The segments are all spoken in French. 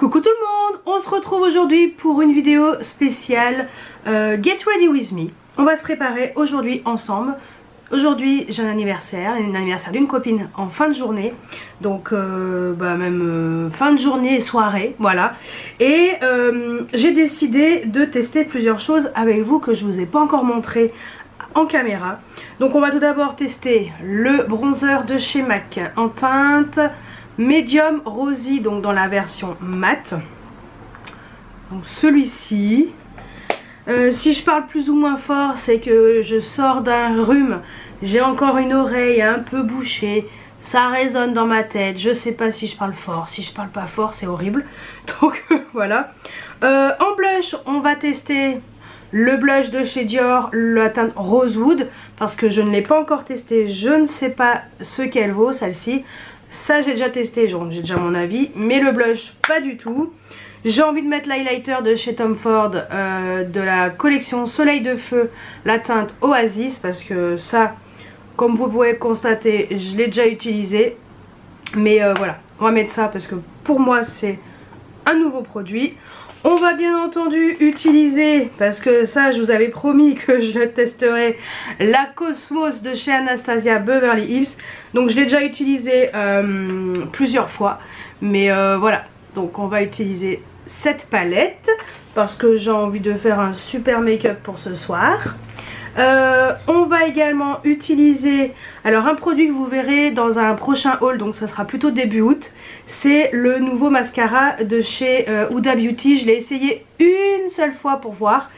Coucou tout le monde, on se retrouve aujourd'hui pour une vidéo spéciale Get Ready With Me. On va se préparer aujourd'hui ensemble. Aujourd'hui j'ai un anniversaire d'une copine en fin de journée. Donc fin de journée et soirée, voilà. Et j'ai décidé de tester plusieurs choses avec vous que je vous ai pas encore montré en caméra. Donc on va tout d'abord tester le bronzer de chez MAC en teinte Medium Rosy, donc dans la version mat. Donc celui-ci. Si je parle plus ou moins fort, c'est que je sors d'un rhume. J'ai encore une oreille un peu bouchée. Ça résonne dans ma tête. Je sais pas si je parle fort. Si je parle pas fort, c'est horrible. Donc voilà. En blush, on va tester le blush de chez Dior, la teinte Rosewood. Parce que je ne l'ai pas encore testé. Je ne sais pas ce qu'elle vaut, celle-ci. Ça j'ai déjà testé, j'ai déjà mon avis, mais le blush pas du tout. J'ai envie de mettre l'highlighter de chez Tom Ford de la collection Soleil de Feu, la teinte Oasis, parce que ça, comme vous pouvez constater, je l'ai déjà utilisé. Mais voilà, on va mettre ça parce que pour moi c'est un nouveau produit. On va bien entendu utiliser, parce que ça je vous avais promis que je testerai, la Cosmos de chez Anastasia Beverly Hills. Donc je l'ai déjà utilisé plusieurs fois. Mais voilà, donc on va utiliser cette palette parce que j'ai envie de faire un super make-up pour ce soir. On va également utiliser alors un produit que vous verrez dans un prochain haul, donc ça sera plutôt début août. C'est le nouveau mascara de chez Huda Beauty. Je l'ai essayé une seule fois pour voir.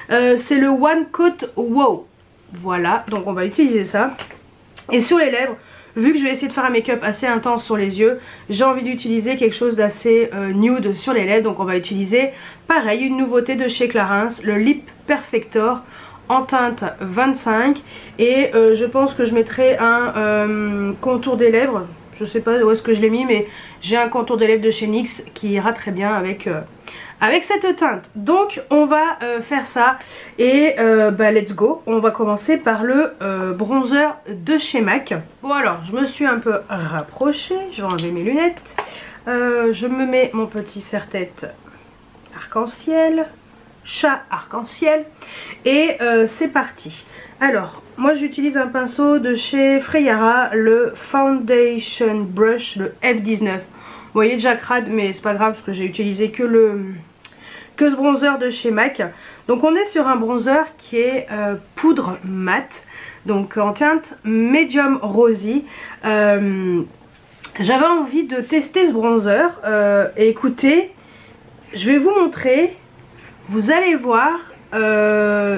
C'est le One Coat Wow. Voilà, donc on va utiliser ça. Et sur les lèvres, vu que je vais essayer de faire un make-up assez intense sur les yeux, j'ai envie d'utiliser quelque chose d'assez nude sur les lèvres. Donc on va utiliser pareil une nouveauté de chez Clarins, le Lip Perfector en teinte 25. Et je pense que je mettrai un contour des lèvres. Je sais pas où est-ce que je l'ai mis, mais j'ai un contour des lèvres de chez NYX qui ira très bien avec cette teinte. Donc on va faire ça. Et let's go. On va commencer par le bronzer de chez MAC. Bon alors je me suis un peu rapprochée. Je vais enlever mes lunettes. Je me mets mon petit serre-tête arc-en-ciel, chat arc-en-ciel, et c'est parti. Alors moi j'utilise un pinceau de chez Freyara, le Foundation Brush, le F19. Vous voyez déjà crade, mais c'est pas grave parce que j'ai utilisé que ce bronzer de chez MAC. Donc on est sur un bronzer qui est poudre mat, donc en teinte Medium Rosy. J'avais envie de tester ce bronzer et écoutez, je vais vous montrer. Vous allez voir,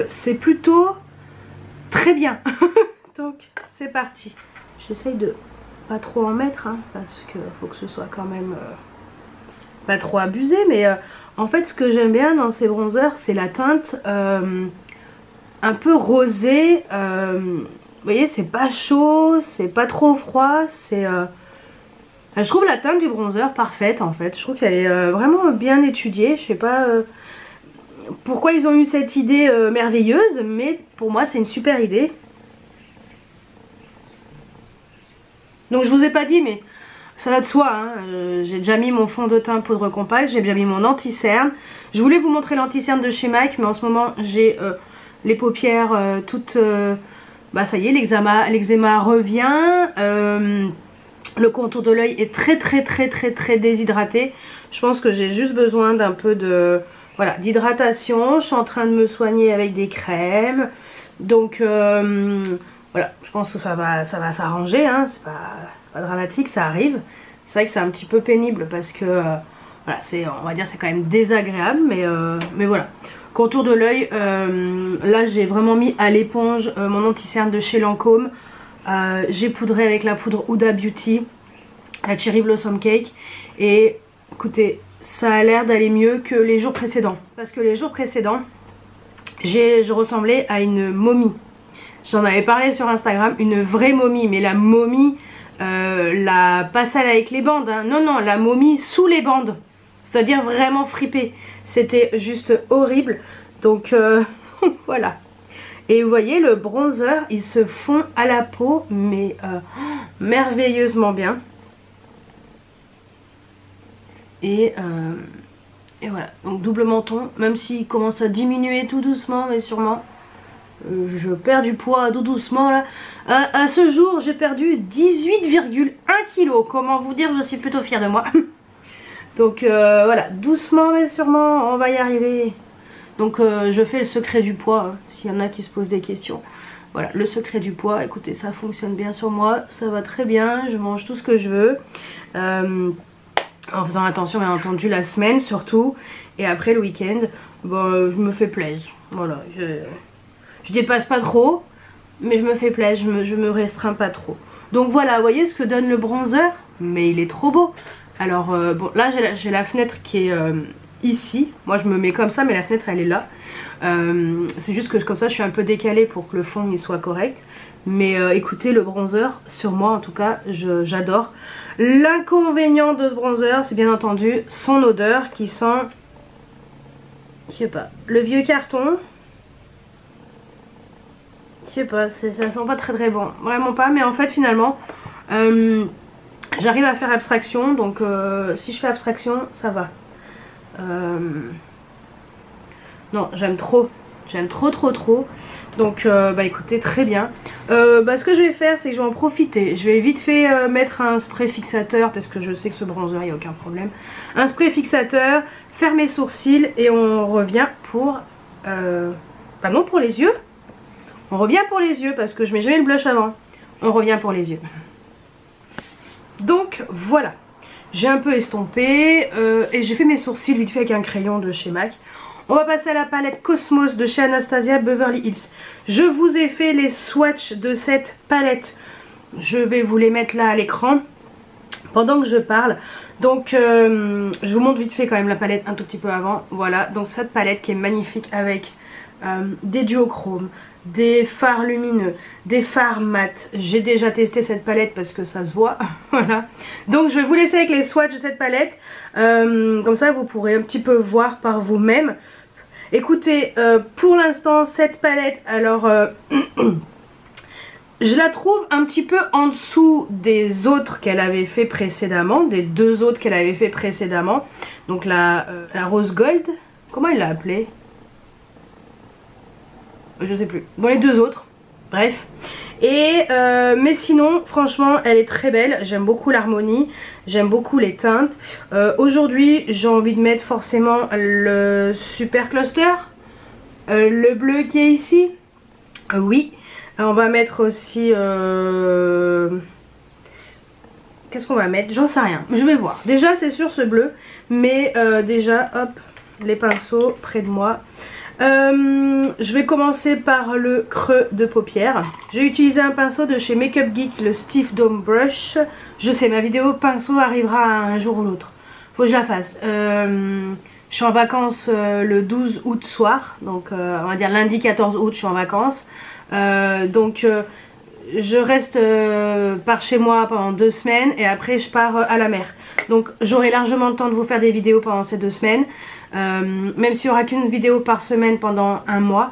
c'est plutôt très bien. Donc c'est parti. J'essaye de pas trop en mettre parce qu'il faut que ce soit quand même pas trop abusé. Mais en fait ce que j'aime bien dans ces bronzers, c'est la teinte un peu rosée. Vous voyez, c'est pas chaud, c'est pas trop froid. C'est je trouve la teinte du bronzer parfaite en fait. Je trouve qu'elle est vraiment bien étudiée. Je sais pas pourquoi ils ont eu cette idée merveilleuse, mais pour moi c'est une super idée. Donc je vous ai pas dit, mais ça va de soi, j'ai déjà mis mon fond de teint poudre compacte, j'ai bien mis mon anti-cerne. Je voulais vous montrer l'anti-cerne de chez MAC, mais en ce moment j'ai les paupières toutes... ça y est, l'eczéma revient. Le contour de l'œil est très déshydraté. Je pense que j'ai juste besoin d'un peu de... Voilà, d'hydratation. Je suis en train de me soigner avec des crèmes. Donc voilà, je pense que ça va s'arranger. C'est pas dramatique, ça arrive. C'est vrai que c'est un petit peu pénible parce que voilà, on va dire c'est quand même désagréable, mais voilà. Contour de l'œil, là j'ai vraiment mis à l'éponge mon anti-cerne de chez Lancôme. J'ai poudré avec la poudre Huda Beauty, la Cherry Blossom Cake. Et écoutez, ça a l'air d'aller mieux que les jours précédents. Parce que les jours précédents, je ressemblais à une momie. J'en avais parlé sur Instagram, une vraie momie. Mais la momie, pas celle avec les bandes. Non, la momie sous les bandes. C'est-à-dire vraiment fripée. C'était juste horrible. Donc voilà. Et vous voyez, le bronzer, il se fond à la peau, mais merveilleusement bien. Et voilà, donc double menton, même s'il commence à diminuer tout doucement mais sûrement. Je perds du poids tout doucement là. À ce jour j'ai perdu 18,1 kg. Comment vous dire, je suis plutôt fière de moi. Donc voilà, doucement mais sûrement on va y arriver. Donc je fais le secret du poids, hein, s'il y en a qui se posent des questions. Voilà, le secret du poids, écoutez, ça fonctionne bien sur moi, ça va très bien, je mange tout ce que je veux. En faisant attention bien entendu la semaine surtout. Et après le week-end, bon, je me fais plaisir. Voilà, je dépasse pas trop, mais je me fais plaisir, je me restreins pas trop. Donc voilà, vous voyez ce que donne le bronzer, mais il est trop beau. Alors bon, là j'ai la fenêtre qui est ici. Moi je me mets comme ça, mais la fenêtre elle est là. C'est juste que comme ça je suis un peu décalée pour que le fond il soit correct. Mais écoutez, le bronzer, sur moi en tout cas, j'adore. L'inconvénient de ce bronzer, c'est bien entendu son odeur qui sent, je sais pas, le vieux carton. Je sais pas, ça sent pas très bon, vraiment pas. Mais en fait finalement, j'arrive à faire abstraction, donc si je fais abstraction, ça va. Non, j'aime trop trop. Donc bah écoutez, très bien. Ce que je vais faire, c'est que je vais en profiter. Je vais vite fait mettre un spray fixateur, parce que je sais que ce bronzer, il n'y a aucun problème. Un spray fixateur, faire mes sourcils et on revient pour... bah non, pour les yeux. On revient pour les yeux, parce que je mets jamais le blush avant. On revient pour les yeux. Donc voilà. J'ai un peu estompé et j'ai fait mes sourcils vite fait avec un crayon de chez MAC. On va passer à la palette Cosmos de chez Anastasia Beverly Hills. Je vous ai fait les swatchs de cette palette. Je vais vous les mettre là à l'écran pendant que je parle. Donc je vous montre vite fait quand même la palette un tout petit peu avant. Voilà, donc cette palette qui est magnifique avec des duochromes, des fards lumineux, des fards mat. J'ai déjà testé cette palette parce que ça se voit. Voilà. Donc je vais vous laisser avec les swatchs de cette palette. Comme ça vous pourrez un petit peu voir par vous-même. Écoutez, pour l'instant cette palette, alors je la trouve un petit peu en dessous des autres qu'elle avait fait précédemment, des deux autres qu'elle avait fait précédemment. Donc la Rose Gold, comment il l'a appelée? Je sais plus. Bon, les deux autres, bref. Et mais sinon franchement elle est très belle, j'aime beaucoup l'harmonie, j'aime beaucoup les teintes. Aujourd'hui j'ai envie de mettre forcément le Super Cluster, le bleu qui est ici, oui. On va mettre aussi qu'est-ce qu'on va mettre, j'en sais rien, je vais voir. Déjà c'est sûr ce bleu, mais déjà hop les pinceaux près de moi. Je vais commencer par le creux de paupière. J'ai utilisé un pinceau de chez Makeup Geek, le Stiff Dome Brush. Je sais, ma vidéo pinceau arrivera un jour ou l'autre. Faut que je la fasse. Je suis en vacances le 12 août soir. Donc on va dire lundi 14 août je suis en vacances. Je reste par chez moi pendant 2 semaines et après je pars à la mer. Donc j'aurai largement le temps de vous faire des vidéos pendant ces 2 semaines. Même s'il n'y aura qu'une vidéo par semaine pendant un mois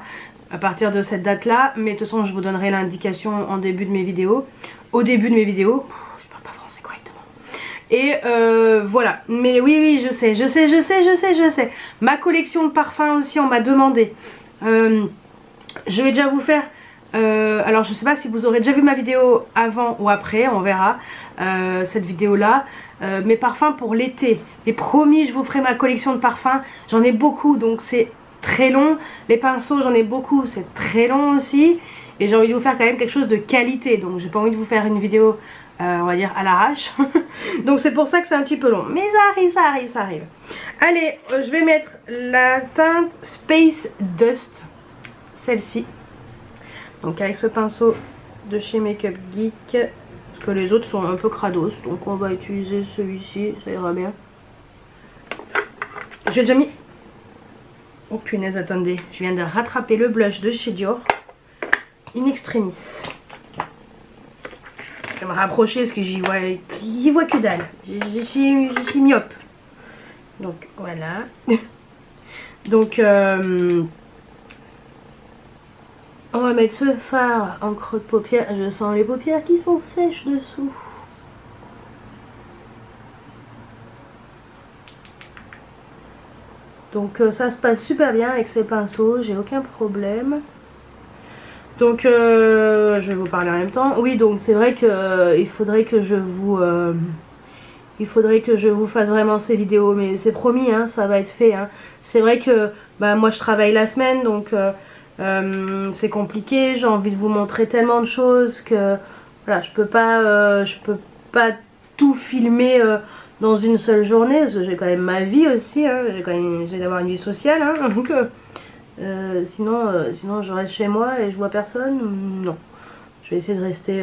à partir de cette date là, mais de toute façon je vous donnerai l'indication en début de mes vidéos, au début de mes vidéos. Je parle pas français correctement. Et voilà, mais oui je sais. Ma collection de parfums aussi on m'a demandé. Je vais déjà vous faire alors je sais pas si vous aurez déjà vu ma vidéo avant ou après, on verra cette vidéo là. Mes parfums pour l'été, et promis je vous ferai ma collection de parfums, j'en ai beaucoup donc c'est très long. Les pinceaux j'en ai beaucoup, c'est très long aussi. Et j'ai envie de vous faire quand même quelque chose de qualité, donc j'ai pas envie de vous faire une vidéo on va dire à l'arrache. Donc c'est pour ça que c'est un petit peu long, mais ça arrive. Allez, je vais mettre la teinte Space Dust, celle-ci. Donc avec ce pinceau de chez Makeup Geek, parce que les autres sont un peu crados, donc on va utiliser celui-ci, ça ira bien. J'ai déjà mis... Oh punaise, attendez, je viens de rattraper le blush de chez Dior, in extremis. Je vais me rapprocher parce que j'y vois que dalle, je suis myope. Donc voilà. Donc on va mettre ce fard en creux de paupière. Je sens les paupières qui sont sèches dessous. Donc ça se passe super bien avec ces pinceaux, j'ai aucun problème. Donc je vais vous parler en même temps. Oui, donc c'est vrai que il faudrait que je vous fasse vraiment ces vidéos, mais c'est promis, hein, ça va être fait. Hein. C'est vrai que bah, moi je travaille la semaine, donc c'est compliqué. J'ai envie de vous montrer tellement de choses que voilà, je peux pas tout filmer dans une seule journée, parce que j'ai quand même ma vie aussi. Hein, j'ai d'avoir une vie sociale, hein, donc sinon je reste chez moi et je vois personne. Non, je vais essayer de rester,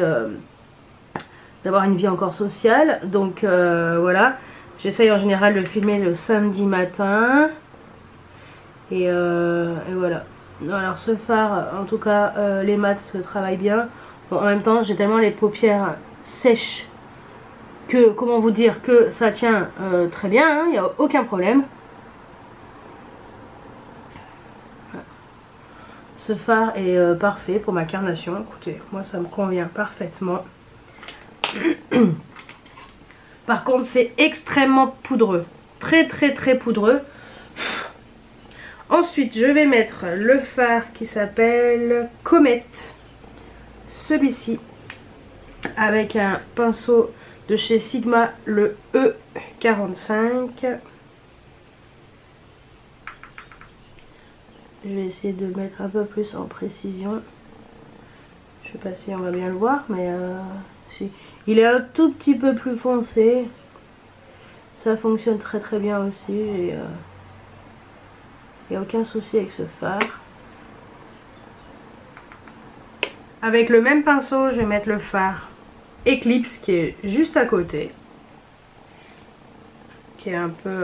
d'avoir une vie encore sociale. Donc voilà, j'essaye en général de filmer le samedi matin. Et voilà. Alors ce phare, en tout cas, les mats se travaillent bien. Bon, en même temps, j'ai tellement les paupières sèches que, comment vous dire, que ça tient très bien, il n'y a aucun problème. Ce phare est parfait pour ma carnation. Écoutez, moi ça me convient parfaitement. Par contre, c'est extrêmement poudreux. Très très très poudreux. Ensuite, je vais mettre le fard qui s'appelle Comet. Celui-ci. Avec un pinceau de chez Sigma, le E45. Je vais essayer de le mettre un peu plus en précision. Je sais pas si on va bien le voir, mais si. Il est un tout petit peu plus foncé. Ça fonctionne très très bien aussi. Il n'y a aucun souci avec ce fard. Avec le même pinceau, je vais mettre le fard Eclipse qui est juste à côté. Qui est un peu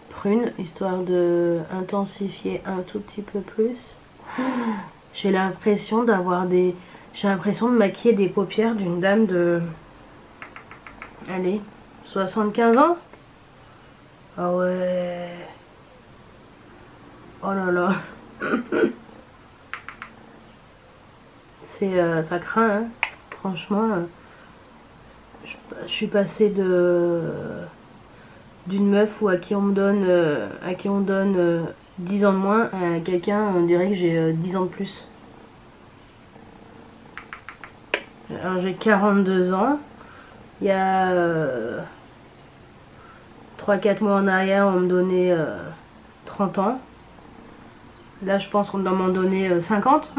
prune, histoire de intensifier un tout petit peu plus. J'ai l'impression d'avoir des... J'ai l'impression de maquiller des paupières d'une dame de... Allez, 75 ans. Ah ouais. Oh là là. C'est... ça craint, hein. Franchement. Je suis passée d'une meuf à qui on me donne 10 ans de moins à quelqu'un, on dirait que j'ai 10 ans de plus. Alors j'ai 42 ans. Il y a 3-4 mois en arrière, on me donnait 30 ans. Là, je pense qu'on doit m'en donner 50.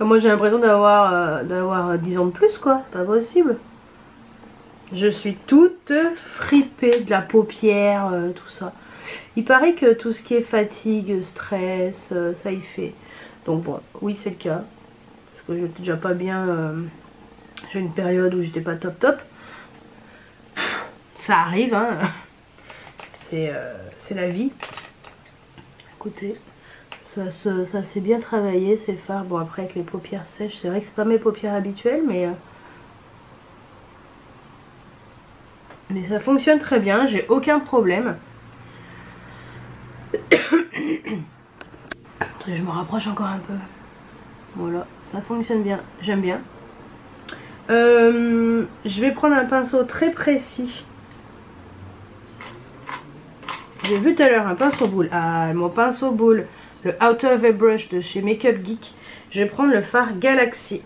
Moi, j'ai l'impression d'avoir 10 ans de plus, quoi. C'est pas possible. Je suis toute fripée de la paupière, tout ça. Il paraît que tout ce qui est fatigue, stress, ça y fait. Donc bon, oui, c'est le cas. Parce que j'étais déjà pas bien. J'ai une période où j'étais pas top top. Ça arrive, hein. C'est la vie. Écoutez, ça s'est bien travaillé, ces fards. Bon, après, avec les paupières sèches, c'est vrai que c'est pas mes paupières habituelles, mais ça fonctionne très bien, j'ai aucun problème. Je me rapproche encore un peu. Voilà, ça fonctionne bien, j'aime bien. Je vais prendre un pinceau très précis. J'ai vu tout à l'heure un pinceau boule. Ah, mon pinceau boule, le Out of a Brush de chez Makeup Geek. Je vais prendre le fard Galaxy.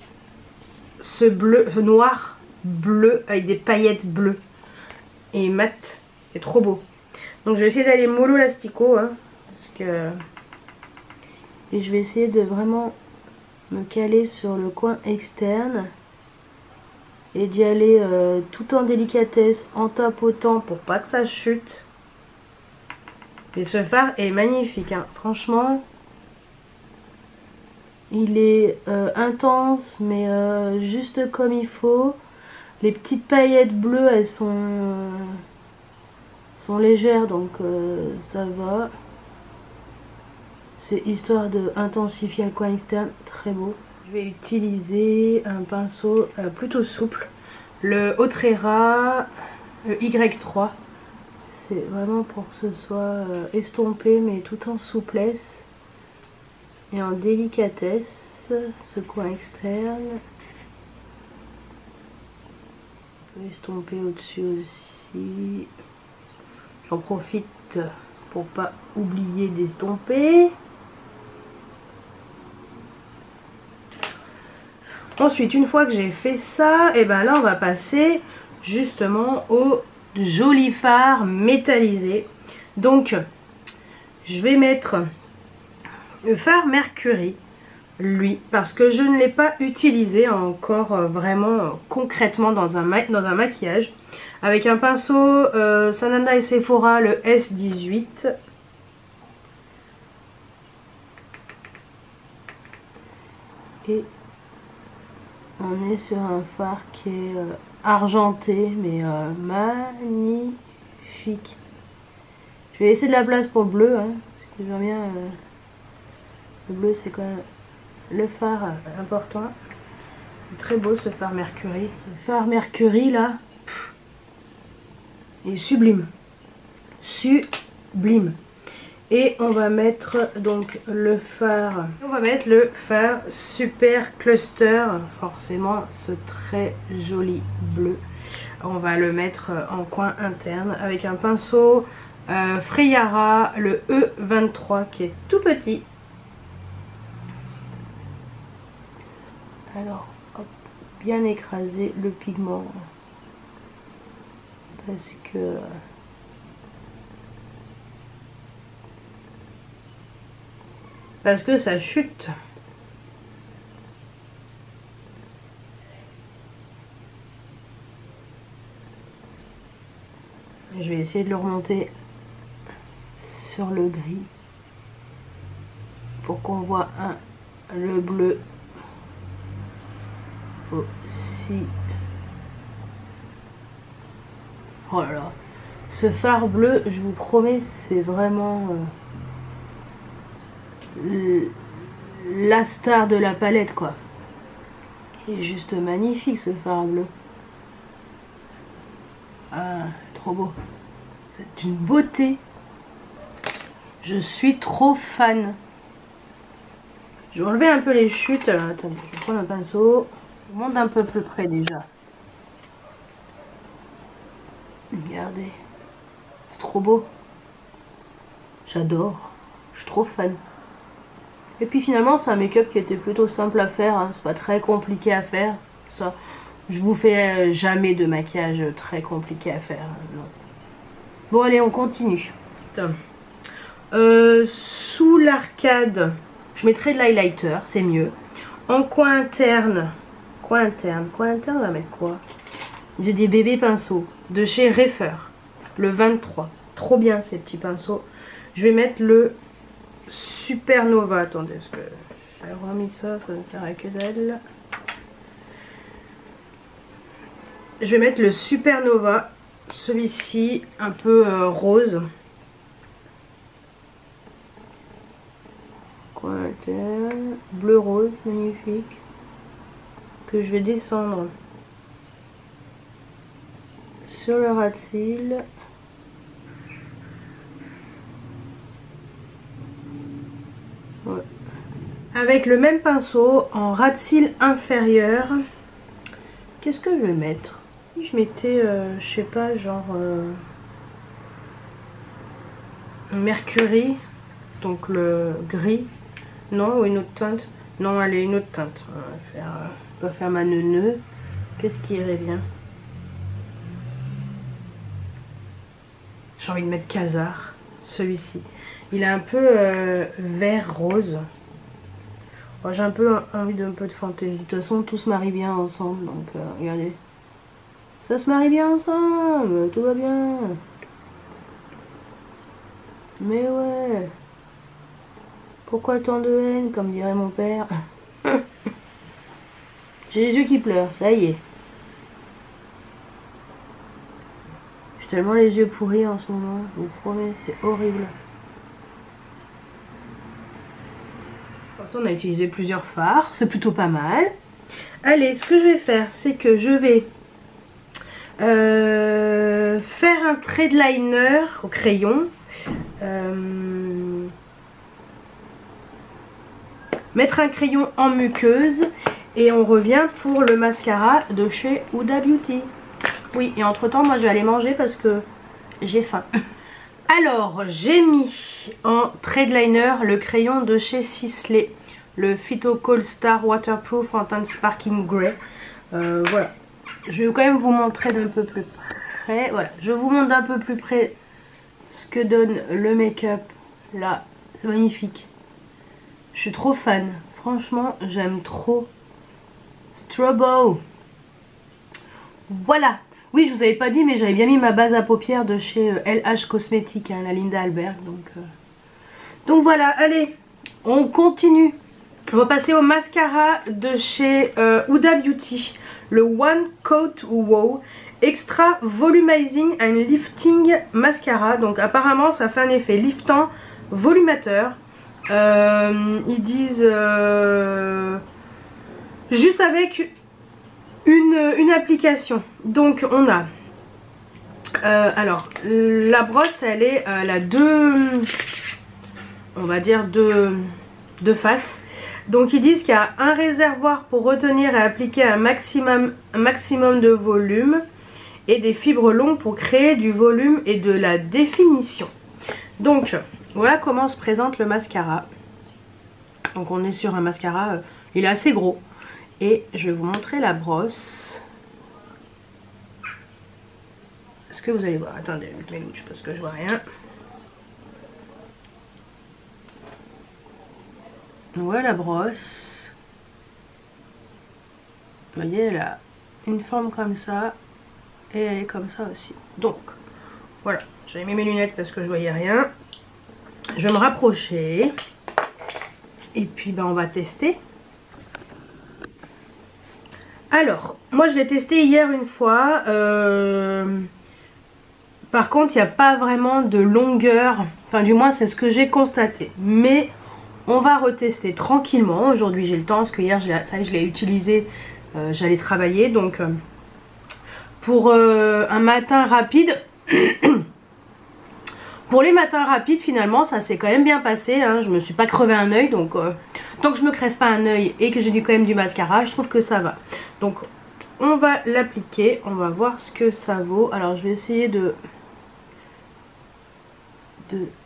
Ce bleu, ce noir bleu avec des paillettes bleues. Et mat, c'est trop beau. Donc je vais essayer d'aller mollo l'astico, hein, parce que... Et je vais essayer de vraiment me caler sur le coin externe et d'y aller tout en délicatesse, en tapotant pour pas que ça chute. Et ce fard est magnifique, hein. Franchement, il est intense, mais juste comme il faut. Les petites paillettes bleues, elles sont légères, donc ça va. C'est histoire de intensifier le coin externe, très beau. Je vais utiliser un pinceau plutôt souple, le Otrera Y3. C'est vraiment pour que ce soit estompé, mais tout en souplesse et en délicatesse, ce coin externe. Je vais estomper au-dessus aussi. J'en profite vite pour pas oublier d'estomper. Ensuite, une fois que j'ai fait ça, et ben là on va passer justement au joli fard métallisé. Donc je vais mettre le fard Mercury, lui, parce que je ne l'ai pas utilisé encore vraiment concrètement dans un maquillage. Avec un pinceau Sananda et Sephora, le S18. Et on est sur un fard qui est argenté, mais magnifique. Je vais laisser de la place pour le bleu, hein, parce que j'aime bien. Le bleu, c'est quand même le fard important. C'est très beau ce fard Mercury. Ce fard Mercury là, il est sublime. Sublime. Et on va mettre donc le fard. On va mettre le fard Super Cluster. Forcément ce très joli bleu. On va le mettre en coin interne avec un pinceau Freyara, le E23 qui est tout petit. Alors, hop, bien écraser le pigment. Parce que ça chute. Je vais essayer de le remonter sur le gris pour qu'on voit le bleu aussi. Oh là là, ce fard bleu, je vous promets, c'est vraiment la star de la palette, quoi. Il est juste magnifique ce fard bleu. Ah, trop beau. C'est une beauté. Je suis trop fan. Je vais enlever un peu les chutes. Alors, attendez, je vais prendre un pinceau. Je monte un peu plus près déjà. Regardez. C'est trop beau. J'adore. Je suis trop fan. Et puis finalement, c'est un make-up qui était plutôt simple à faire. Hein. C'est pas très compliqué à faire. Ça, je vous fais jamais de maquillage très compliqué à faire. Non. Bon, allez, on continue. Sous l'arcade, je mettrai de l'highlighter, c'est mieux. En coin interne, on va mettre quoi? J'ai des bébés pinceaux de chez Refer, le 23. Trop bien ces petits pinceaux. Je vais mettre le Supernova. Attendez, parce que j'ai remis ça, ça ne sert à que dalle. Je vais mettre le Supernova, celui-ci un peu rose. Coin interne, bleu rose, magnifique. Que je vais descendre sur le ras de cils. Ouais. Avec le même pinceau en ras de cils inférieur. Qu'est-ce que je vais mettre? Je mettais, je sais pas, genre Mercury, donc le gris. Non, ou une autre teinte. Non, allez, une autre teinte. On va faire ma neuneu. Qu'est-ce qui irait bien? J'ai envie de mettre Khazar, celui-ci. Il a un peu vert rose. Oh, j'ai un peu envie d'un peu de fantaisie. De toute façon, tout se marie bien ensemble. Donc, regardez. Ça se marie bien ensemble. Tout va bien. Mais ouais. Pourquoi tant de haine, comme dirait mon père? J'ai les yeux qui pleurent, ça y est. J'ai tellement les yeux pourris en ce moment, je vous promets, c'est horrible. De toute façon, on a utilisé plusieurs fards, c'est plutôt pas mal. Allez, ce que je vais faire, c'est que je vais faire un trait de liner au crayon. Mettre un crayon en muqueuse et on revient pour le mascara de chez Huda Beauty. Oui, et entre temps moi je vais aller manger parce que j'ai faim. Alors j'ai mis en trade liner le crayon de chez Sisley, le Phyto-Kohl Star Waterproof Intense Sparking Grey. Voilà, je vais quand même vous montrer d'un peu plus près. Voilà, je vous montre d'un peu plus près ce que donne le make-up. Là, c'est magnifique. Je suis trop fan. Franchement, j'aime trop. Strobo. Voilà. Oui, je vous avais pas dit, mais j'avais bien mis ma base à paupières de chez LH Cosmetics, hein, la Linda Albert. Donc voilà, allez, on continue. On va passer au mascara de chez Huda Beauty. Le One Coat Wow Extra Volumizing and Lifting Mascara. Donc apparemment, ça fait un effet liftant, volumateur. Ils disent juste avec une application. Donc on a alors la brosse, elle est la on va dire deux faces. Donc ils disent qu'il y a un réservoir pour retenir et appliquer un maximum de volume et des fibres longues pour créer du volume et de la définition. Donc voilà comment se présente le mascara. Donc on est sur un mascara, il est assez gros. Et je vais vous montrer la brosse. Est-ce que vous allez voir? Attendez, avec mes louches parce que je vois rien. Voilà la brosse. Vous voyez, elle a une forme comme ça. Et elle est comme ça aussi. Donc, voilà. J'avais mis mes lunettes parce que je voyais rien. Je vais me rapprocher. Et puis, ben, on va tester. Alors, moi je l'ai testé hier une fois. Par contre, il n'y a pas vraiment de longueur. Enfin, du moins, c'est ce que j'ai constaté. Mais on va retester tranquillement. Aujourd'hui, j'ai le temps parce que hier, ça y est, je l'ai utilisé. J'allais travailler. Donc, pour un matin rapide... Pour les matins rapides, finalement, ça s'est quand même bien passé. Hein. Je me suis pas crevé un œil. Donc, tant que je me crève pas un œil et que j'ai quand même du mascara, je trouve que ça va. Donc, on va l'appliquer. On va voir ce que ça vaut. Alors, je vais essayer de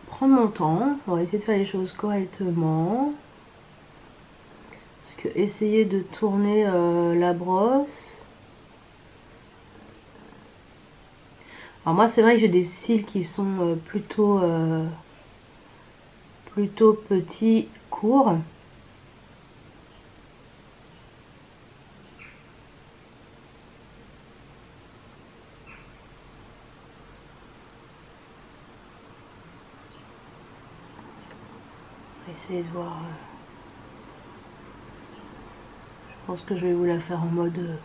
prendre mon temps. On va essayer de faire les choses correctement. Parce que essayer de tourner la brosse... Alors moi c'est vrai que j'ai des cils qui sont plutôt petits, courts. On va essayer de voir. Je pense que je vais vous la faire en mode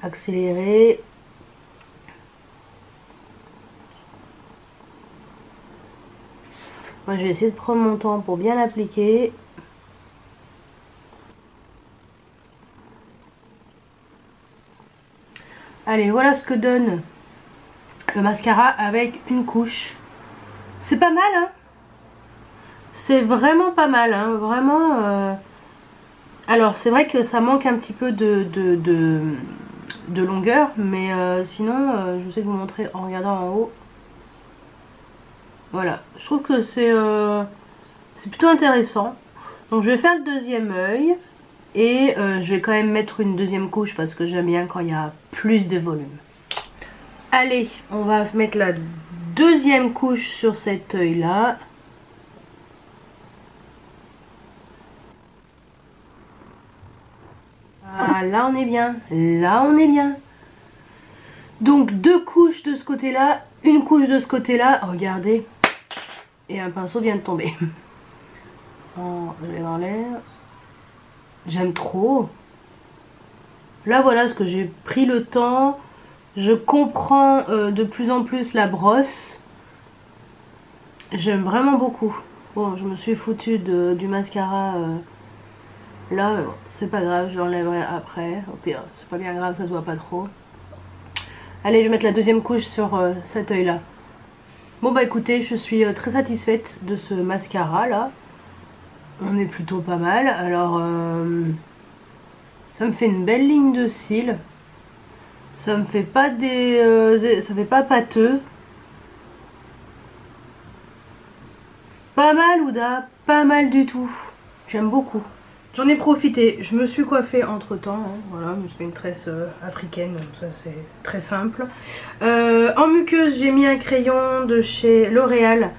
accéléré. Moi je vais essayer de prendre mon temps pour bien l'appliquer. Allez, voilà ce que donne le mascara avec une couche. C'est pas mal, hein? C'est vraiment pas mal, hein? Vraiment. Alors c'est vrai que ça manque un petit peu de longueur, mais sinon je vais essayer de vous montrer en regardant en haut. Voilà, je trouve que c'est plutôt intéressant. Donc je vais faire le deuxième œil et je vais quand même mettre une deuxième couche parce que j'aime bien quand il y a plus de volume. Allez, on va mettre la deuxième couche sur cet œil là. Ah, là on est bien, là on est bien. Donc deux couches de ce côté là, une couche de ce côté là, regardez. Et un pinceau vient de tomber. Je vais dans l'air. J'aime trop. Là voilà ce que j'ai pris le temps. Je comprends de plus en plus la brosse. J'aime vraiment beaucoup. Bon, je me suis foutue du mascara. Là, c'est pas grave, je l'enlèverai après. Au pire, c'est pas bien grave, ça se voit pas trop. Allez, je vais mettre la deuxième couche sur cet œil là. Bon bah écoutez, je suis très satisfaite de ce mascara là. On est plutôt pas mal. Alors ça me fait une belle ligne de cils. Ça me fait pas ça fait pas pâteux. Pas mal Ouda, pas mal du tout. J'aime beaucoup. J'en ai profité, je me suis coiffée entre temps, hein. Voilà, je me suis fait une tresse africaine, donc ça c'est très simple. En muqueuse, j'ai mis un crayon de chez L'Oréal,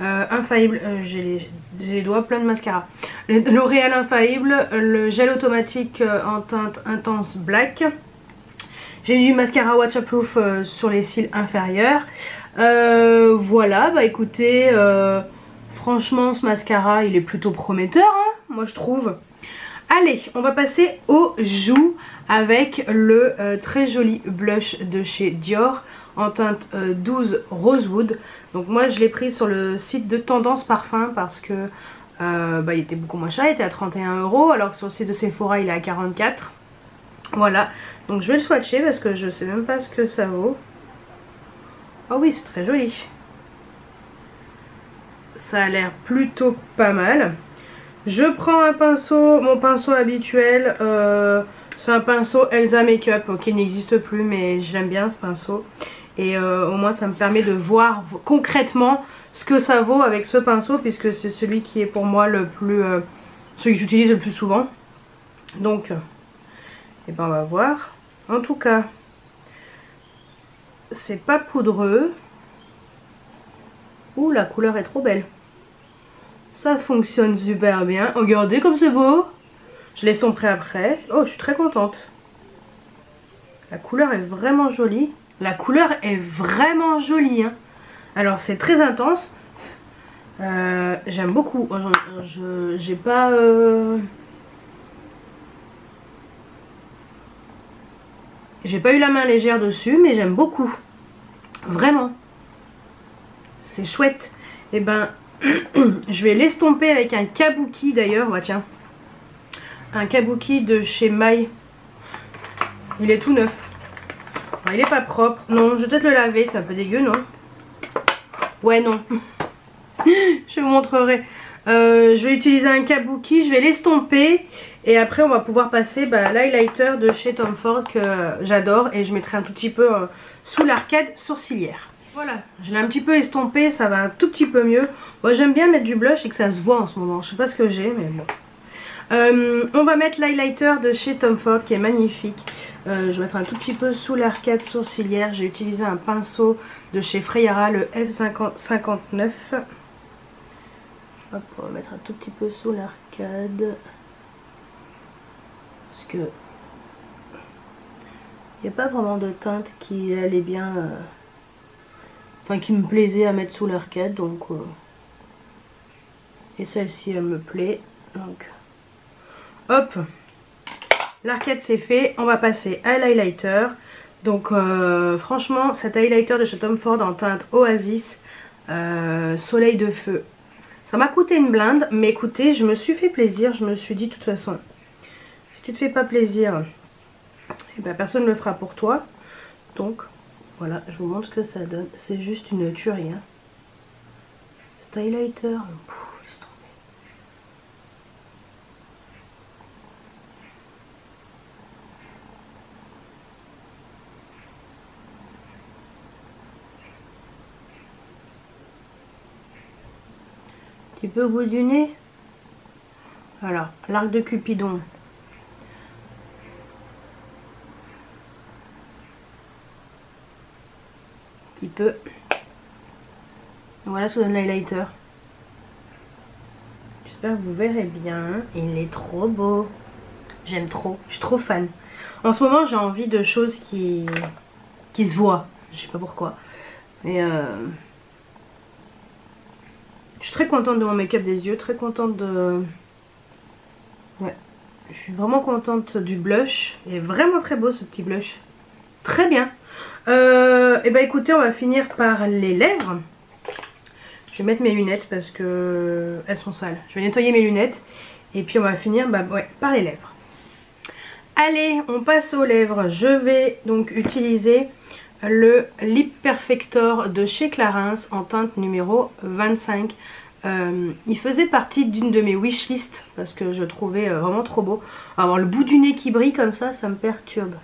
Infaillible, j'ai les doigts pleins de mascara. L'Oréal Infaillible, le gel automatique en teinte intense black. J'ai mis du mascara waterproof sur les cils inférieurs. Voilà, bah écoutez, franchement ce mascara il est plutôt prometteur, hein, moi je trouve. Allez, on va passer aux joues avec le très joli blush de chez Dior en teinte 12 Rosewood. Donc moi je l'ai pris sur le site de Tendance Parfum parce que il était beaucoup moins cher, il était à 31 € alors que sur le site de Sephora il est à 44. Voilà, donc je vais le swatcher parce que je sais même pas ce que ça vaut. Oh oui, c'est très joli. Ça a l'air plutôt pas mal. Je prends un pinceau, mon pinceau habituel, c'est un pinceau Elsa Makeup qui n'existe plus mais j'aime bien ce pinceau. Et au moins ça me permet de voir concrètement ce que ça vaut avec ce pinceau puisque c'est celui qui est pour moi le plus, celui que j'utilise le plus souvent. Donc, et ben on va voir. En tout cas, c'est pas poudreux. Ouh, la couleur est trop belle. Ça fonctionne super bien. Regardez comme c'est beau. Je l'estomperai après. Oh, je suis très contente. La couleur est vraiment jolie. La couleur est vraiment jolie, hein. Alors c'est très intense. J'aime beaucoup. J'ai pas... J'ai pas eu la main légère dessus, mais j'aime beaucoup. Vraiment. C'est chouette. Et ben... je vais l'estomper avec un kabuki d'ailleurs, bah tiens, un kabuki de chez Maille. Il est tout neuf. Bon, il est pas propre. Non, je vais peut-être le laver, c'est un peu dégueu, non? Ouais, non. Je vous montrerai. Je vais utiliser un kabuki, je vais l'estomper et après on va pouvoir passer l'highlighter de chez Tom Ford que j'adore et je mettrai un tout petit peu sous l'arcade sourcilière. Voilà, je l'ai un petit peu estompé, ça va un tout petit peu mieux. Moi j'aime bien mettre du blush et que ça se voit en ce moment. Je sais pas ce que j'ai, mais bon. On va mettre l'highlighter de chez Tom Ford qui est magnifique. Je vais mettre un tout petit peu sous l'arcade sourcilière. J'ai utilisé un pinceau de chez Freyara, le F59. Hop, on va mettre un tout petit peu sous l'arcade. Parce que il n'y a pas vraiment de teinte qui allait bien... Enfin, qui me plaisait à mettre sous l'arcade, donc... Et celle-ci, elle me plaît, donc... Hop, l'arcade c'est fait, on va passer à l'highlighter. Donc, franchement, cet highlighter de chez Tom Ford en teinte Oasis, Soleil de Feu. Ça m'a coûté une blinde, mais écoutez, je me suis fait plaisir, je me suis dit, de toute façon, si tu te fais pas plaisir, eh ben, personne ne le fera pour toi, donc... Voilà, je vous montre ce que ça donne. C'est juste une tuerie, hein. Cet highlighter, laisse tomber. Un petit peu au bout du nez. Alors, l'arc de Cupidon. Peu. Voilà, ça donne l'highlighter. J'espère que vous verrez bien. Il est trop beau. J'aime trop. Je suis trop fan. En ce moment, j'ai envie de choses qui se voient. Je sais pas pourquoi. Mais je suis très contente de mon make-up des yeux. Très contente de... Ouais. Je suis vraiment contente du blush. Il est vraiment très beau ce petit blush. Très bien. Et bah écoutez, on va finir par les lèvres. Je vais mettre mes lunettes parce que elles sont sales. Je vais nettoyer mes lunettes et puis on va finir par les lèvres. Allez, on passe aux lèvres. Je vais donc utiliser le Lip Perfector de chez Clarins en teinte numéro 25. Il faisait partie d'une de mes wishlist parce que je le trouvais vraiment trop beau. Alors le bout du nez qui brille comme ça me perturbe.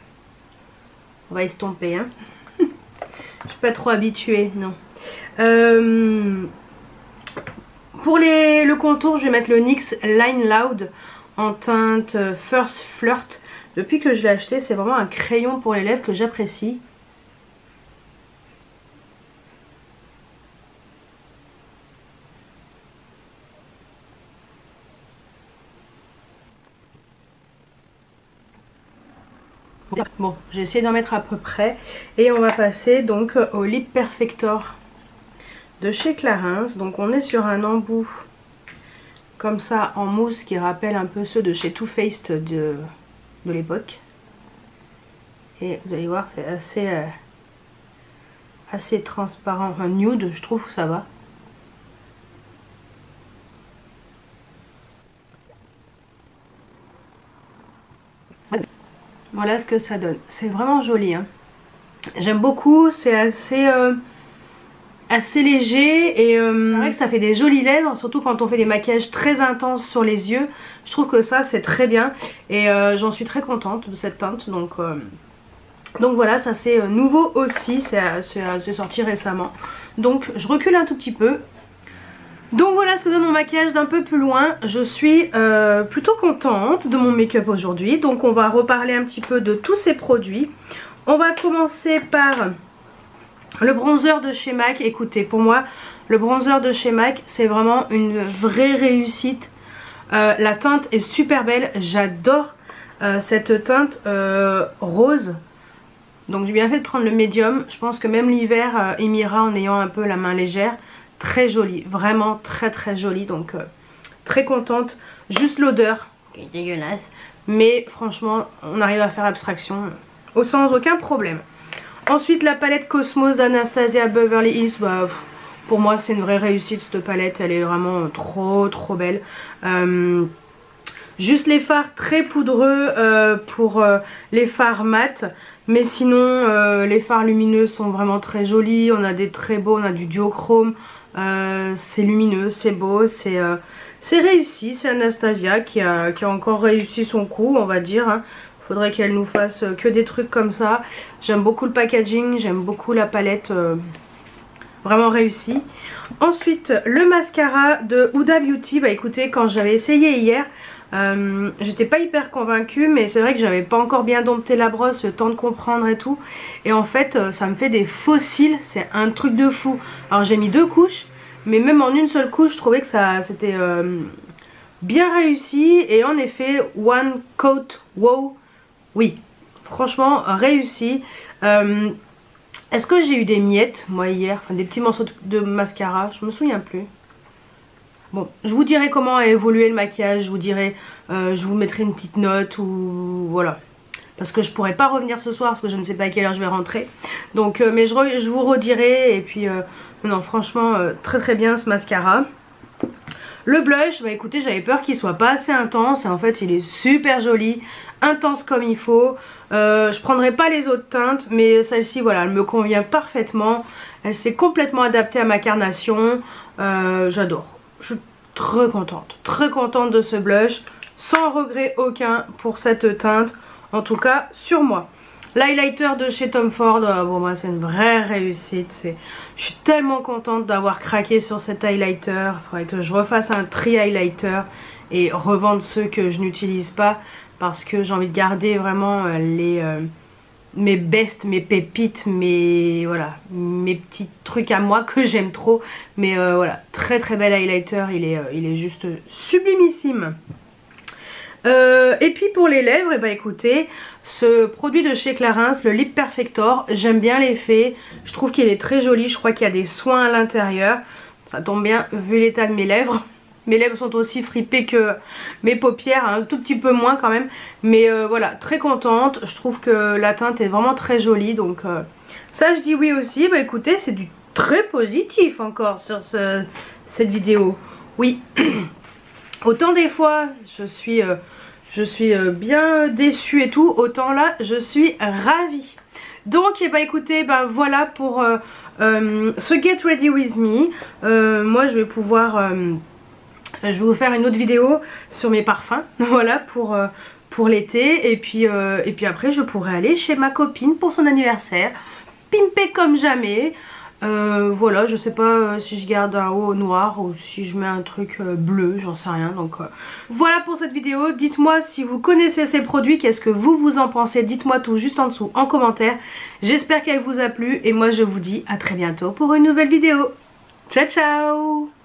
On va estomper, hein. Je suis pas trop habituée, non. Pour le contour, je vais mettre le NYX Line Loud en teinte First Flirt. Depuis que je l'ai acheté, c'est vraiment un crayon pour les lèvres que j'apprécie. Bon, j'ai essayé d'en mettre à peu près. Et on va passer donc au Lip Perfector de chez Clarins. Donc on est sur un embout comme ça en mousse qui rappelle un peu ceux de chez Too Faced de l'époque. Et vous allez voir, c'est assez transparent, enfin nude, je trouve que ça va. Voilà ce que ça donne. C'est vraiment joli, hein. J'aime beaucoup, c'est assez léger et c'est vrai que ça fait des jolies lèvres, surtout quand on fait des maquillages très intenses sur les yeux. Je trouve que ça c'est très bien et j'en suis très contente de cette teinte. Donc voilà, ça c'est nouveau aussi, c'est sorti récemment. Donc je recule un tout petit peu. Donc voilà ce que donne mon maquillage d'un peu plus loin. Je suis plutôt contente de mon make-up aujourd'hui. Donc on va reparler un petit peu de tous ces produits. On va commencer par le bronzer de chez MAC. Écoutez, pour moi le bronzer de chez MAC c'est vraiment une vraie réussite. La teinte est super belle, j'adore cette teinte rose. Donc j'ai bien fait de prendre le médium. Je pense que même l'hiver il m'ira en ayant un peu la main légère. Très jolie, vraiment très très jolie, donc très contente. Juste l'odeur qui est dégueulasse, mais franchement on arrive à faire abstraction sans aucun problème. Ensuite la palette Cosmos d'Anastasia Beverly Hills, bah, pour moi c'est une vraie réussite cette palette, elle est vraiment trop belle. Juste les fards très poudreux pour les fards mat. Mais sinon les fards lumineux sont vraiment très jolis. On a des très beaux, on a du duochrome. C'est lumineux, c'est beau, c'est réussi. C'est Anastasia qui a encore réussi son coup, on va dire, hein. Faudrait qu'elle nous fasse que des trucs comme ça. J'aime beaucoup le packaging, j'aime beaucoup la palette, vraiment réussi. Ensuite le mascara de Huda Beauty. Bah écoutez, quand j'avais essayé hier, j'étais pas hyper convaincue, mais c'est vrai que j'avais pas encore bien dompté la brosse, le temps de comprendre et tout. Et en fait ça me fait des faux cils, c'est un truc de fou. Alors j'ai mis 2 couches, mais même en une seule couche je trouvais que c'était bien réussi. Et en effet, one coat, wow, oui, franchement réussi. Est-ce que j'ai eu des miettes moi hier, enfin des petits morceaux de mascara, je me souviens plus. Bon, je vous dirai comment a évolué le maquillage, je vous dirai, je vous mettrai une petite note ou voilà. Parce que je pourrais pas revenir ce soir parce que je ne sais pas à quelle heure je vais rentrer. Donc, mais je vous redirai et puis, non franchement, très bien ce mascara. Le blush, bah écoutez, j'avais peur qu'il soit pas assez intense et en fait il est super joli, intense comme il faut. Je prendrai pas les autres teintes, mais celle-ci voilà, elle me convient parfaitement. Elle s'est complètement adaptée à ma carnation, j'adore. Je suis très contente de ce blush, sans regret aucun pour cette teinte, en tout cas sur moi. L'highlighter de chez Tom Ford, bon moi c'est une vraie réussite, je suis tellement contente d'avoir craqué sur cet highlighter. Il faudrait que je refasse un tri highlighter et revendre ceux que je n'utilise pas, parce que j'ai envie de garder vraiment mes best, mes pépites, voilà, mes petits trucs à moi que j'aime trop. Mais voilà, très bel highlighter, il est juste sublimissime. Et puis pour les lèvres, et bah écoutez, ce produit de chez Clarins, le Lip Perfector, j'aime bien l'effet, je trouve qu'il est très joli, je crois qu'il y a des soins à l'intérieur, ça tombe bien vu l'état de mes lèvres. Mes lèvres sont aussi fripées que mes paupières, un tout petit peu moins quand même. Mais voilà, très contente. Je trouve que la teinte est vraiment très jolie. Donc ça je dis oui aussi. Bah écoutez, c'est du très positif encore sur cette vidéo. Oui, autant des fois je suis bien déçue et tout, autant là je suis ravie. Donc bah écoutez, bah voilà pour ce Get Ready With Me. Moi je vais pouvoir... je vais vous faire une autre vidéo sur mes parfums, voilà, pour l'été. Et puis après je pourrai aller chez ma copine pour son anniversaire, pimper comme jamais. Voilà, je sais pas si je garde un haut noir ou si je mets un truc bleu, j'en sais rien. Donc voilà pour cette vidéo. Dites-moi si vous connaissez ces produits, qu'est-ce que vous en pensez. Dites-moi tout juste en dessous en commentaire. J'espère qu'elle vous a plu et moi je vous dis à très bientôt pour une nouvelle vidéo. Ciao ciao.